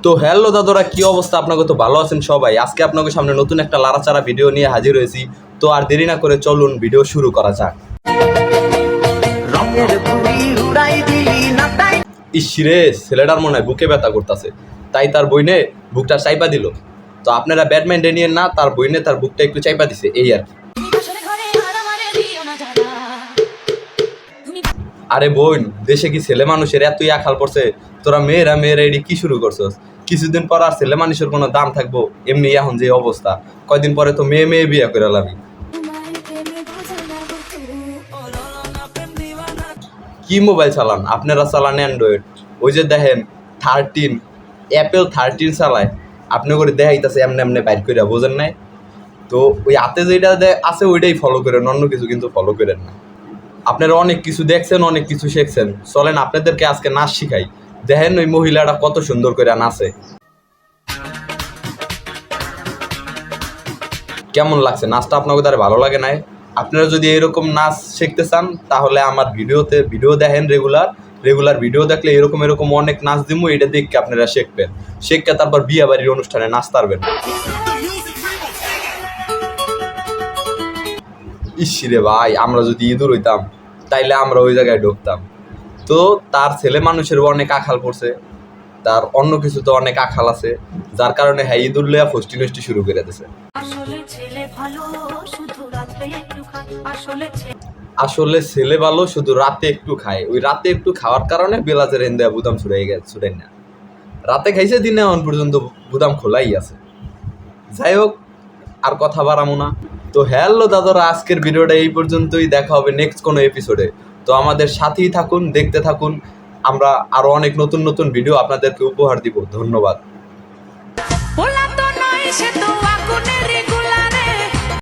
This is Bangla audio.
তো হ্যালো দাদারা, কি অবস্থা? আপনাকে তো ভালো আছেন সবাই। আজকে আপনাদের সামনে নতুন একটা লাড়াচাড়া ভিডিও নিয়ে হাজির হয়েছি। তো আর দেরি না করে চলুন ভিডিও শুরু করা যাক। ইসরে, ছেলেটার মনে হয় বুকে ব্যথা করতেছে, তাই তার বইনে বুকটা চাইপা দিল। তো আপনারা ব্যাটম্যান নিয়েন না, তার বইনে তার বুকটা একটু চাইপা দিছে, এই আর কি। আরে বোন, দেশে কি ছেলে মানুষের এতই আখাল পড়ছে? তোরা মেয়েরা এডি কি শুরু করছস? কিছুদিন পর আর ছেলে মানুষের কোনো দাম থাকবো? এমনি এখন যে অবস্থা, কয়দিন পরে তো মেয়ে বিয়া করে লাবি। কি মোবাইল চালান আপনারা? চালান অ্যান্ড্রয়েড। ওই যে দেখেন 13, অ্যাপেল 13 চালায়, আপনি করে দেখাইতেছে এমনি এমনি বাইর করে, বোঝেন নাই? তো ওই হাতে যেটা আছে ওইটাই ফলো করেন, অন্য কিছু কিন্তু ফলো করেন না। আপনারা অনেক কিছু দেখছেন, অনেক কিছু শিখছেন, চলেন আপনাদেরকে আজকে নাচ শিখাই। দেখেন ওই মহিলাটা কত সুন্দর করে নাচে। কেমন লাগছে নাচটা? আপনাদের দ্বারা ভালো লাগে নাই? আপনারা যদি এরকম নাচ শিখতে চান তাহলে আমার ভিডিও দেখেন, রেগুলার ভিডিও দেখলে এরকম অনেক নাচ দিমু, এটা দেখে আপনারা শিখবেন। শিখে তারপর বিয়ে বাড়ির অনুষ্ঠানে নাচ পারবেন। ইসিরে ভাই, আমরা যদি ইঁদুর হইতাম তাইলে আমরা ওই জায়গায় ঢুকতাম। তো তার ছেলে মানুষের অনেক আখাল পড়ছে, তার অন্য কিছু তো অনেক আখাল আছে, যার কারণে হ্যাঁ ইঁদুর লেয়া ফষ্টি নষ্টি শুরু করে দিছে। আসলে ছেলে ভালো, শুধু রাতে একটু খায়। ওই রাতে একটু খাওয়ার কারণে বেলাজের এন দেয়া বুদাম ছুটাই না। রাতে খাইছে, দিনে এখন পর্যন্ত বুদাম খোলাই আছে। যাই হোক, আর কথা বাড়াবো না। তো হ্যালো দাদারা, আজকের ভিডিওটা এই পর্যন্তই। দেখা হবে নেক্সট কোনো এপিসোডে। তো আমাদের সাথেই থাকুন, দেখতে থাকুন। আমরা আরো অনেক নতুন ভিডিও আপনাদেরকে উপহার দিব। ধন্যবাদ।